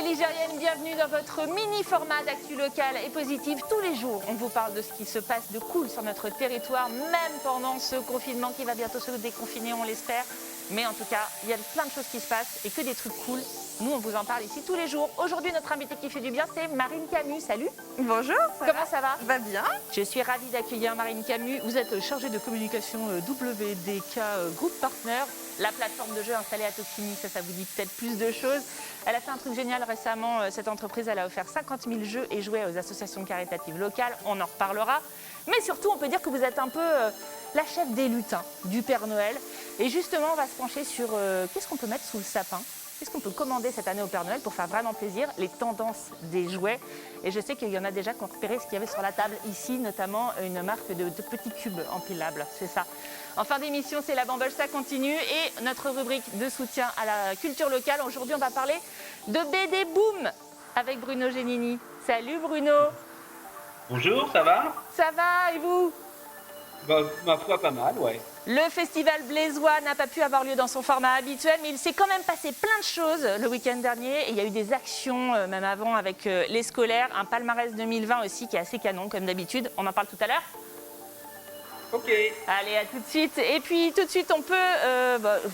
les Ligériennes, bienvenue dans votre mini-format d'actu local et positive. Tous les jours, on vous parle de ce qui se passe de cool sur notre territoire, même pendant ce confinement qui va bientôt se déconfiner, on l'espère. Mais en tout cas, il y a plein de choses qui se passent et que des trucs cool. Nous, on vous en parle ici tous les jours. Aujourd'hui, notre invitée qui fait du bien, c'est Marine Camus. Salut. Bonjour. Comment ça va? Va bien. Je suis ravie d'accueillir Marine Camus. Vous êtes chargée de communication WDK Group Partner, la plateforme de jeux installée à Tokini. Ça vous dit peut-être plus de choses. Elle a fait un truc génial récemment. Cette entreprise, elle a offert 50 000 jeux et jouets aux associations caritatives locales. On en reparlera. Mais surtout, on peut dire que vous êtes un peu la chef des lutins du Père Noël. Et justement, on va se pencher sur qu'est-ce qu'on peut mettre sous le sapin. Qu'est-ce qu'on peut commander cette année au Père Noël pour faire vraiment plaisir, les tendances des jouets. Et je sais qu'il y en a déjà qui ont repéré ce qu'il y avait sur la table ici, notamment une marque de petits cubes empilables, c'est ça. En fin d'émission, c'est la bamboche, ça continue. Et notre rubrique de soutien à la culture locale. Aujourd'hui, on va parler de BD Boom avec Bruno Genini. Salut Bruno. Bonjour, ça va? Ça va et vous? Bah, ma foi, pas mal, ouais. Le festival Blaisois n'a pas pu avoir lieu dans son format habituel, mais il s'est quand même passé plein de choses le week-end dernier. Et il y a eu des actions, même avant, avec les scolaires. Un palmarès 2020 aussi qui est assez canon, comme d'habitude. On en parle tout à l'heure. Ok. Allez, à tout de suite. Et puis, tout de suite, on peut...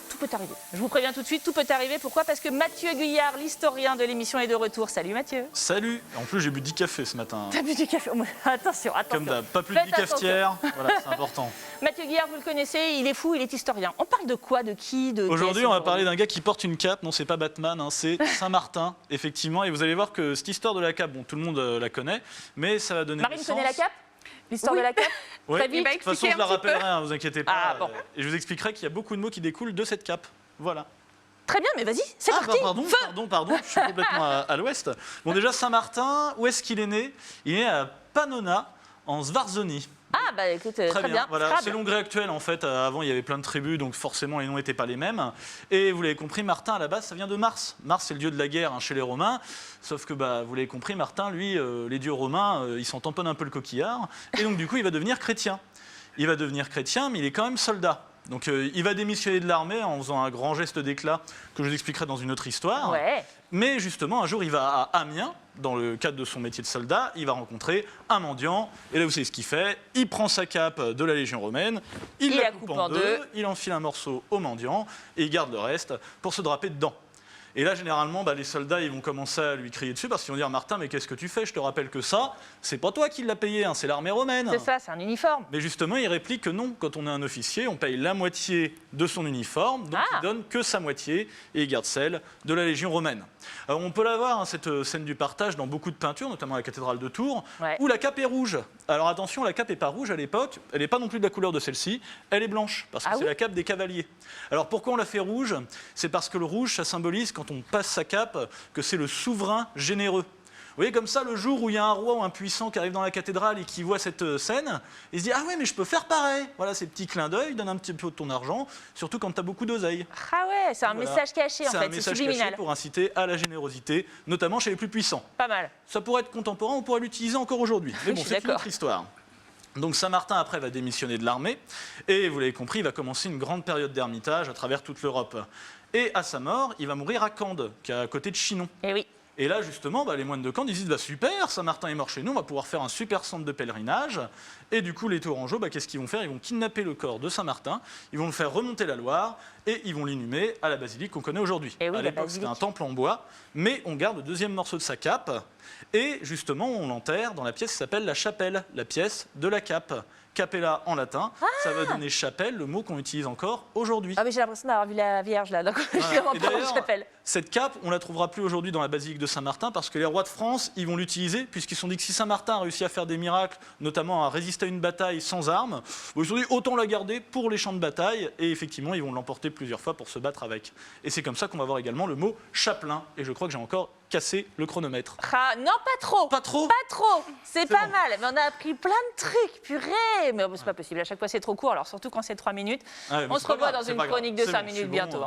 tout peut arriver. Je vous préviens tout de suite, tout peut arriver. Pourquoi? Parce que Mathieu Guyard, l'historien de l'émission, est de retour. Salut Mathieu. Salut. En plus, j'ai bu 10 cafés ce matin. T'as bu du café? Attention, attention. Comme d'hab, pas plus de 10 cafetières. Voilà, c'est important. Mathieu Guyard, vous le connaissez, il est fou, il est historien. On parle de quoi? De qui? Aujourd'hui, on va parler d'un gars qui porte une cape. Non, c'est pas Batman, hein, c'est Saint-Martin, effectivement. Et vous allez voir que cette histoire de la cape, bon, tout le monde la connaît, mais ça va donner Marine naissance... connaît la cape? L'histoire Oui. de la cape? Ouais. Très vite. De toute façon, je la rappellerai, hein, vous inquiétez pas. Ah, bon. Et je vous expliquerai qu'il y a beaucoup de mots qui découlent de cette cape. Voilà. Très bien, mais vas-y, c'est parti. Pardon, je suis complètement à l'ouest. Bon, déjà, Saint-Martin, où est-ce qu'il est né? Il est né à Panona, en Svarzonie. Ah, bah écoute, très bien. Voilà. C'est l'Hongrie actuelle, en fait. Avant, il y avait plein de tribus, donc forcément, les noms n'étaient pas les mêmes. Et vous l'avez compris, Martin, à la base, ça vient de Mars. Mars, c'est le dieu de la guerre, hein, chez les Romains. Sauf que, bah, vous l'avez compris, Martin, lui, les dieux romains, ils s'en tamponnent un peu le coquillard. Et donc, du coup, il va devenir chrétien. Il va devenir chrétien, mais il est quand même soldat. Donc il va démissionner de l'armée en faisant un grand geste d'éclat que je vous expliquerai dans une autre histoire. Ouais. Mais justement, un jour, il va à Amiens, dans le cadre de son métier de soldat, il va rencontrer un mendiant. Et là, vous savez ce qu'il fait. Il prend sa cape de la Légion romaine, il la coupe en deux, il enfile un morceau au mendiant et il garde le reste pour se draper dedans. Et là, généralement, bah, les soldats ils vont commencer à lui crier dessus parce qu'ils vont dire « Martin, mais qu'est-ce que tu fais? Je te rappelle que ça, c'est pas toi qui l'as payé, hein, c'est l'armée romaine. » C'est ça, c'est un uniforme. Mais justement, il réplique que non, quand on est un officier, on paye la moitié de son uniforme, donc il donne que sa moitié et il garde celle de la Légion romaine. Alors, on peut la voir, hein, cette scène du partage, dans beaucoup de peintures, notamment à la cathédrale de Tours, où la cape est rouge. Alors attention, la cape n'est pas rouge à l'époque, elle n'est pas non plus de la couleur de celle-ci, elle est blanche, parce que c'est la cape des cavaliers. Alors pourquoi on la fait rouge? C'est parce que le rouge, ça symbolise, quand on passe sa cape, que c'est le souverain généreux. Vous voyez, comme ça, le jour où il y a un roi ou un puissant qui arrive dans la cathédrale et qui voit cette scène, il se dit « Ah ouais, mais je peux faire pareil !» Voilà, ces petits clins d'œil, donne un petit peu de ton argent, surtout quand tu as beaucoup d'oseille. Ah ouais, c'est un message caché en fait, c'est subliminal. C'est un message caché pour inciter à la générosité, notamment chez les plus puissants. Pas mal. Ça pourrait être contemporain, on pourrait l'utiliser encore aujourd'hui. Mais bon, c'est une autre histoire. Donc Saint-Martin, après, va démissionner de l'armée. Et vous l'avez compris, il va commencer une grande période d'ermitage à travers toute l'Europe. Et à sa mort, il va mourir à Cande, qui est à côté de Chinon. Eh oui. Et là, justement, bah, les moines de Cande, ils disent bah, super, Saint-Martin est mort chez nous, on va pouvoir faire un super centre de pèlerinage. Et du coup, les Tourangeaux, bah, qu'est-ce qu'ils vont faire? Ils vont kidnapper le corps de Saint-Martin, ils vont le faire remonter la Loire et ils vont l'inhumer à la basilique qu'on connaît aujourd'hui. Oui, à l'époque, c'était un temple en bois, mais on garde le deuxième morceau de sa cape et justement, on l'enterre dans la pièce qui s'appelle la chapelle, la pièce de la cape. Capella en latin, ça va donner chapelle, le mot qu'on utilise encore aujourd'hui. Ah mais j'ai l'impression d'avoir vu la Vierge là, donc je vais en prendre une chapelle. Cette cape, on la trouvera plus aujourd'hui dans la basilique de Saint-Martin parce que les rois de France, ils vont l'utiliser puisqu'ils se sont dit que si Saint-Martin a réussi à faire des miracles, notamment à résister à une bataille sans armes, ils se sont dit autant la garder pour les champs de bataille et effectivement ils vont l'emporter plusieurs fois pour se battre avec. Et c'est comme ça qu'on va avoir également le mot chapelain et je crois que j'ai encore cassé le chronomètre. Ah, non, pas trop. Pas trop? Pas trop. C'est pas bon. mal. Mais on a appris plein de trucs, purée. Mais c'est pas possible. À chaque fois, c'est trop court. Alors, surtout quand c'est 3 minutes. On se revoit dans une chronique de 5 minutes bientôt.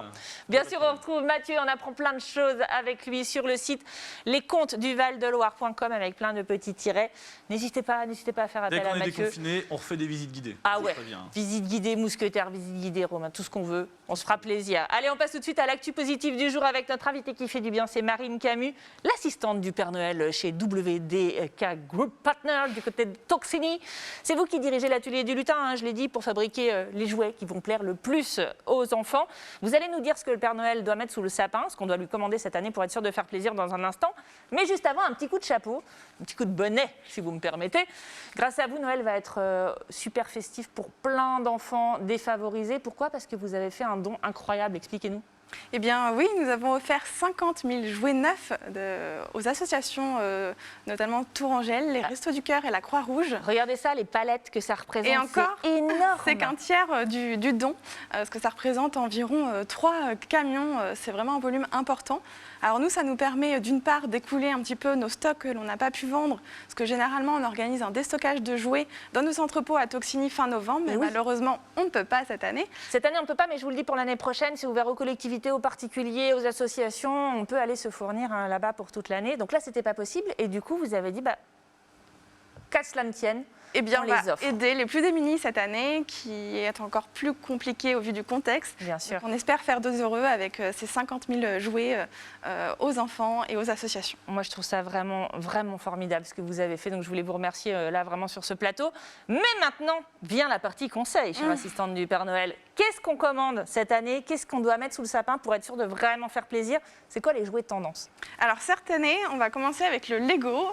Bien sûr, on retrouve Mathieu. On apprend plein de choses avec lui sur le site lescontesduvaldeloire.com avec plein de petits tirets. N'hésitez pas à faire appel à Mathieu. Dès qu'on est déconfiné, on refait des visites guidées. Ah ouais. Visite guidée, mousquetaire, visite guidée, Romain, tout ce qu'on veut. On se fera plaisir. Allez, on passe tout de suite à l'actu positive du jour avec notre invité qui fait du bien. C'est Marine Camus. l'assistante du Père Noël chez WDK Group Partner du côté de Toxini. C'est vous qui dirigez l'atelier du lutin, hein, je l'ai dit, pour fabriquer les jouets qui vont plaire le plus aux enfants. Vous allez nous dire ce que le Père Noël doit mettre sous le sapin, ce qu'on doit lui commander cette année pour être sûr de faire plaisir dans un instant. Mais juste avant, un petit coup de chapeau, un petit coup de bonnet, si vous me permettez. Grâce à vous, Noël va être super festif pour plein d'enfants défavorisés. Pourquoi ? Parce que vous avez fait un don incroyable. Expliquez-nous. Eh bien oui, nous avons offert 50 000 jouets neufs aux associations, notamment Tourangelle, les Restos du Cœur et la Croix-Rouge. Regardez ça, les palettes que ça représente, et encore, c'est énorme. C'est qu'un tiers du don, parce que ça représente environ 3 camions, c'est vraiment un volume important. Alors nous, ça nous permet d'une part d'écouler un petit peu nos stocks que l'on n'a pas pu vendre, parce que généralement on organise un déstockage de jouets dans nos entrepôts à Toxini fin novembre, mais oui, malheureusement on ne peut pas cette année. Cette année on ne peut pas, mais je vous le dis pour l'année prochaine, c'est ouvert aux collectivités, aux particuliers, aux associations, on peut aller se fournir là-bas pour toute l'année. Donc là c'était pas possible et du coup vous avez dit qu'à cela ne tienne. Eh bien, on va aider les plus démunis cette année, qui est encore plus compliqué au vu du contexte. Bien sûr. Donc, on espère faire 2 heureux avec ces 50 000 jouets aux enfants et aux associations. Moi, je trouve ça vraiment, vraiment formidable ce que vous avez fait. Donc, je voulais vous remercier là vraiment sur ce plateau. Mais maintenant, vient la partie conseil, chère assistante du Père Noël. Qu'est-ce qu'on commande cette année? Qu'est-ce qu'on doit mettre sous le sapin pour être sûr de vraiment faire plaisir? C'est quoi les jouets de tendance? Alors, cette année, on va commencer avec le Lego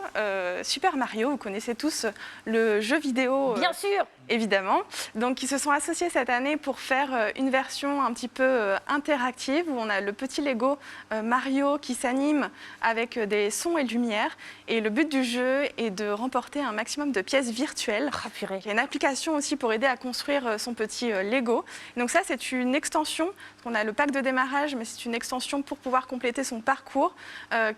Super Mario. Vous connaissez tous le jeu vidéo. Bien sûr. Évidemment. Donc, ils se sont associés cette année pour faire une version un petit peu interactive où on a le petit Lego Mario qui s'anime avec des sons et lumières. Et le but du jeu est de remporter un maximum de pièces virtuelles. Ah, purée. Il y a une application aussi pour aider à construire son petit Lego. Donc ça, c'est une extension. On a le pack de démarrage, mais c'est une extension pour pouvoir compléter son parcours,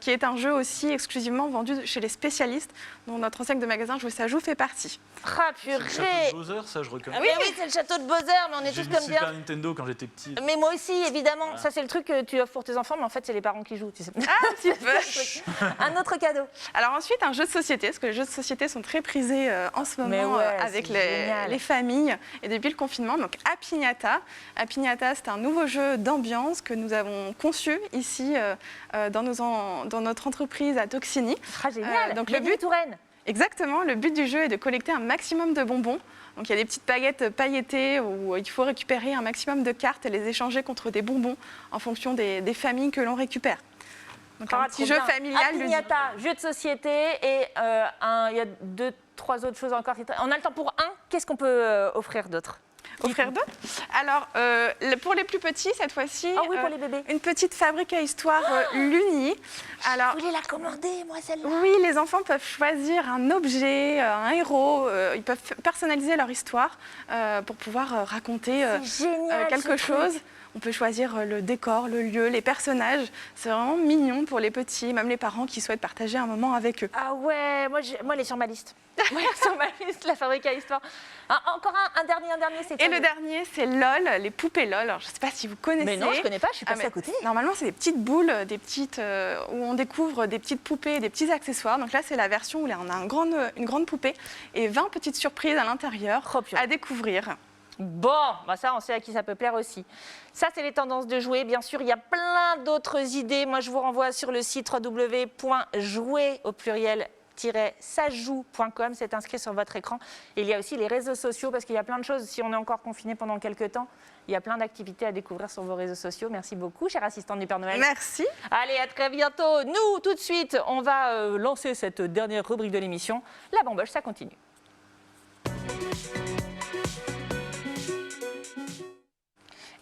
qui est un jeu aussi exclusivement vendu chez les spécialistes, dont notre enseigne de magasin Jouer ça joue fait partie. Ah, purée. C'est le château de Bowser, ça je reconnais. Ah, oui, c'est le château de Bowser, mais on est tous comme bien. J'ai Super Nintendo quand j'étais petit. Mais moi aussi, évidemment. Voilà. Ça, c'est le truc que tu offres pour tes enfants, mais en fait, c'est les parents qui jouent. Tu sais. Ah, un petit peu. Un autre cadeau. Alors ensuite, un jeu de société, parce que les jeux de société sont très prisés en ce moment avec les familles et depuis le confinement. Donc, Apignata. Apignata, c'est un nouveau jeu d'ambiance que nous avons conçu ici dans notre entreprise à Toxini. Ah, génial. Donc, le but Touraine. Exactement. Le but du jeu est de collecter un maximum de bonbons. Donc, il y a des petites baguettes pailletées où il faut récupérer un maximum de cartes et les échanger contre des bonbons en fonction des familles que l'on récupère. Donc, un petit jeu familial. Apignata, jeu de société et il y a 2-3 autres choses encore. On a le temps pour un. Qu'est-ce qu'on peut offrir d'autre? Offrir d'autres? Alors, pour les plus petits, cette fois-ci, oui, pour les bébés. Une petite fabrique à histoire Luni. Alors, je voulais la commander, moi, celle-là. Oui, les enfants peuvent choisir un objet, un héros. Ils peuvent personnaliser leur histoire pour pouvoir raconter quelque chose. On peut choisir le décor, le lieu, les personnages. C'est vraiment mignon pour les petits, même les parents qui souhaitent partager un moment avec eux. Ah ouais, moi elle est sur ma liste. Moi, elle est sur ma liste, la fabrique à histoire. Encore un dernier, c'est quoi? Et le dernier, c'est LOL, les poupées LOL. Alors, je ne sais pas si vous connaissez. Mais non, je ne connais pas, je suis passée à côté. Normalement, c'est des petites boules, où on découvre des petites poupées, des petits accessoires. Donc là, c'est la version où on a une grande poupée et 20 petites surprises à l'intérieur à découvrir. Bon, ça, on sait à qui ça peut plaire aussi. Ça, c'est les tendances de jouets. Bien sûr, il y a plein d'autres idées. Moi, je vous renvoie sur le site www.jouer au pluriel sajoue.com, c'est inscrit sur votre écran. Et il y a aussi les réseaux sociaux, parce qu'il y a plein de choses, si on est encore confiné pendant quelques temps, il y a plein d'activités à découvrir sur vos réseaux sociaux. Merci beaucoup, chère assistante du Père Noël. Merci. Allez, à très bientôt. Nous, tout de suite, on va lancer cette dernière rubrique de l'émission. La bamboche, ça continue.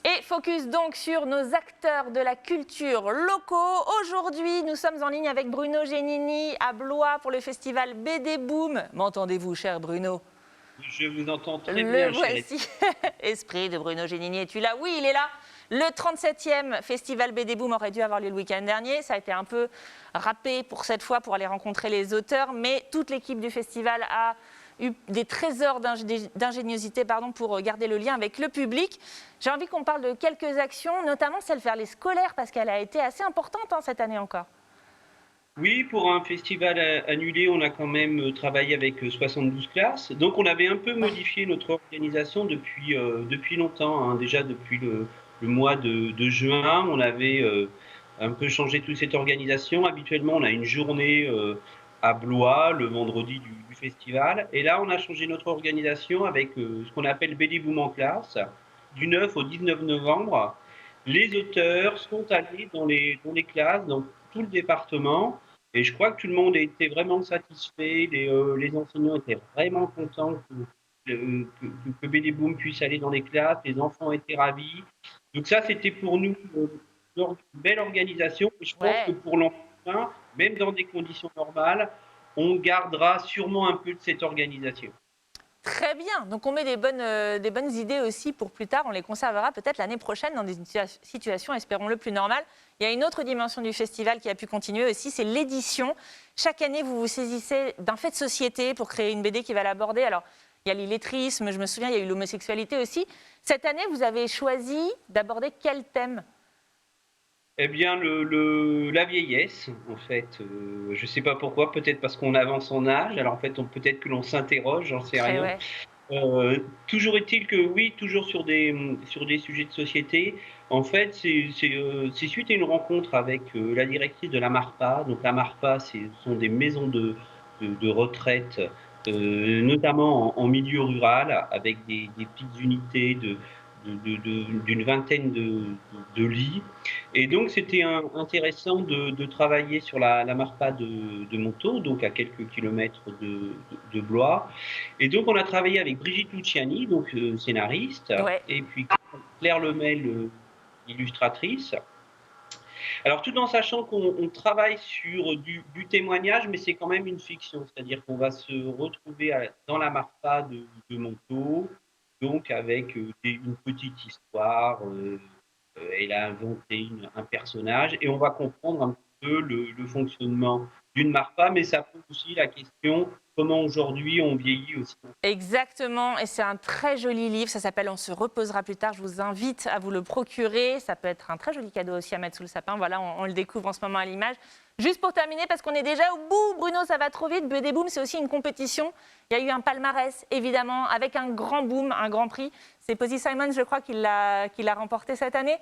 Et focus donc sur nos acteurs de la culture locaux. Aujourd'hui, nous sommes en ligne avec Bruno Genini à Blois pour le festival BD Boom. M'entendez-vous, cher Bruno? Je vous entends très bien, Le voici. Esprit de Bruno Genini, es-tu là? Oui, il est là. Le 37e festival BD Boom aurait dû avoir lieu le week-end dernier. Ça a été un peu râpé pour cette fois pour aller rencontrer les auteurs, mais toute l'équipe du festival a eu des trésors d'ingéniosité pour garder le lien avec le public. J'ai envie qu'on parle de quelques actions, notamment celle vers les scolaires, parce qu'elle a été assez importante cette année encore. Oui, pour un festival annulé, on a quand même travaillé avec 72 classes. Donc on avait un peu modifié notre organisation depuis longtemps. Déjà depuis le mois de juin, on avait un peu changé toute cette organisation. Habituellement, on a une journée à Blois, le vendredi du festival. Et là, on a changé notre organisation avec ce qu'on appelle BD Boom en classe. Du 9 au 19 novembre, les auteurs sont allés dans les classes, dans tout le département. Et je crois que tout le monde était vraiment satisfait. Les enseignants étaient vraiment contents que BD Boom puisse aller dans les classes. Les enfants étaient ravis. Donc ça, c'était pour nous une belle organisation. Je pense que pour l'enfant, même dans des conditions normales, on gardera sûrement un peu de cette organisation. Très bien. Donc, on met des bonnes idées aussi pour plus tard. On les conservera peut-être l'année prochaine dans des situations, espérons-le, plus normales. Il y a une autre dimension du festival qui a pu continuer aussi, c'est l'édition. Chaque année, vous vous saisissez d'un fait de société pour créer une BD qui va l'aborder. Alors, il y a l'illettrisme, je me souviens, il y a eu l'homosexualité aussi. Cette année, vous avez choisi d'aborder quel thème ? Eh bien, la vieillesse, en fait. Je ne sais pas pourquoi, peut-être parce qu'on avance en âge. Alors, en fait, peut-être que l'on s'interroge, j'en sais rien. Ouais. Toujours est-il que, oui, toujours sur des sujets de société. En fait, c'est suite à une rencontre avec la directrice de la MARPA. Donc, la MARPA, ce sont des maisons de retraite, notamment en milieu rural, avec des petites unités d'une vingtaine de lits. Et donc, c'était intéressant de travailler sur la MARPA de Montaut, donc à quelques kilomètres de Blois. Et donc, on a travaillé avec Brigitte Luciani, donc scénariste, et puis Claire Lemel, illustratrice. Alors, tout en sachant qu'on travaille sur du témoignage, mais c'est quand même une fiction, c'est-à-dire qu'on va se retrouver dans la MARPA de Montaut, donc avec une petite histoire, elle a inventé un personnage, et on va comprendre un peu le fonctionnement d'une MARPA, mais ça pose aussi la question comment aujourd'hui on vieillit aussi. Exactement, et c'est un très joli livre, ça s'appelle « On se reposera plus tard ». Je vous invite à vous le procurer, ça peut être un très joli cadeau aussi à mettre sous le sapin. Voilà, on le découvre en ce moment à l'image. Juste pour terminer, parce qu'on est déjà au bout, Bruno, ça va trop vite, BD Boom, c'est aussi une compétition. Il y a eu un palmarès, évidemment, avec un grand boom, un grand prix. C'est Posy Simon, je crois, qui l'a remporté cette année.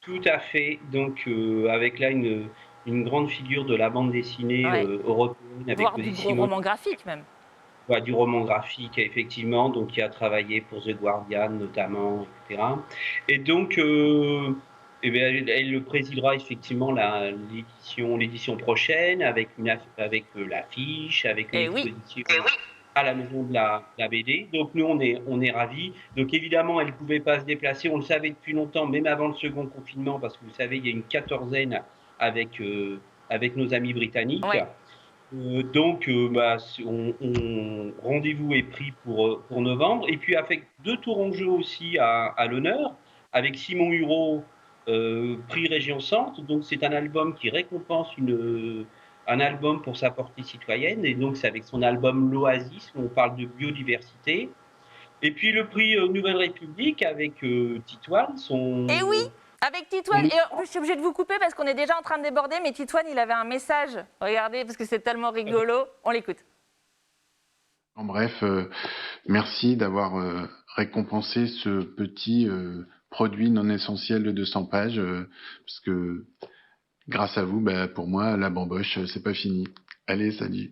Tout à fait, donc avec là une grande figure de la bande dessinée européenne. Avec voire du gros roman graphique même. Ouais, du roman graphique, effectivement, donc qui a travaillé pour The Guardian notamment, etc. Et donc, elle le présidera effectivement l'édition prochaine avec l'affiche, avec une exposition à la maison de la BD. Donc nous, on est ravis. Donc évidemment, elle ne pouvait pas se déplacer. On le savait depuis longtemps, même avant le second confinement, parce que vous savez, il y a une quatorzaine avec nos amis britanniques. Ouais. Donc, rendez-vous est pris pour novembre. Et puis, avec 2 tours en jeu aussi à l'honneur, avec Simon Hureau, prix Région Centre. Donc, c'est un album qui récompense un album pour sa portée citoyenne. Et donc, c'est avec son album L'Oasis, où on parle de biodiversité. Et puis, le prix Nouvelle République avec Titoine, Eh oui, avec Titoine, et je suis obligée de vous couper parce qu'on est déjà en train de déborder, mais Titoine, il avait un message. Regardez, parce que c'est tellement rigolo. On l'écoute. En bref, merci d'avoir récompensé ce petit produit non essentiel de 200 pages, parce que grâce à vous, pour moi, la bamboche, c'est pas fini. Allez, salut.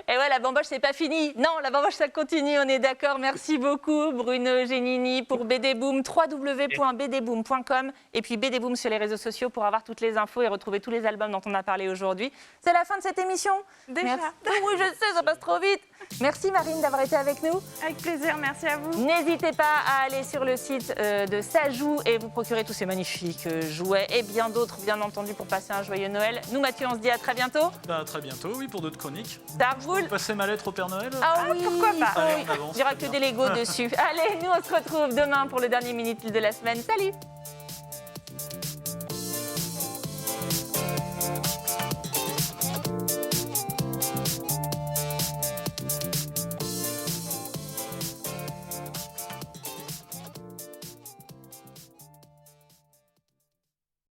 Et ouais, la bamboche, c'est pas fini. Non, la bamboche, ça continue, on est d'accord. Merci beaucoup, Bruno Génini, pour BD Boom, www.bdboom.com et puis BD Boom sur les réseaux sociaux pour avoir toutes les infos et retrouver tous les albums dont on a parlé aujourd'hui. C'est la fin de cette émission. Déjà. Oui, je sais, ça passe trop vite. Merci, Marine, d'avoir été avec nous. Avec plaisir, merci à vous. N'hésitez pas à aller sur le site de Sajou et vous procurer tous ces magnifiques jouets et bien d'autres, bien entendu, pour passer un joyeux Noël. Nous, Mathieu, on se dit à très bientôt. À très bientôt, oui, pour d'autres chroniques. Vous passez ma lettre au Père Noël? Ah oui, pourquoi pas. Allez, on avance. Il n'y aura que des Legos dessus. Allez, nous on se retrouve demain pour le dernier Minute de la semaine. Salut!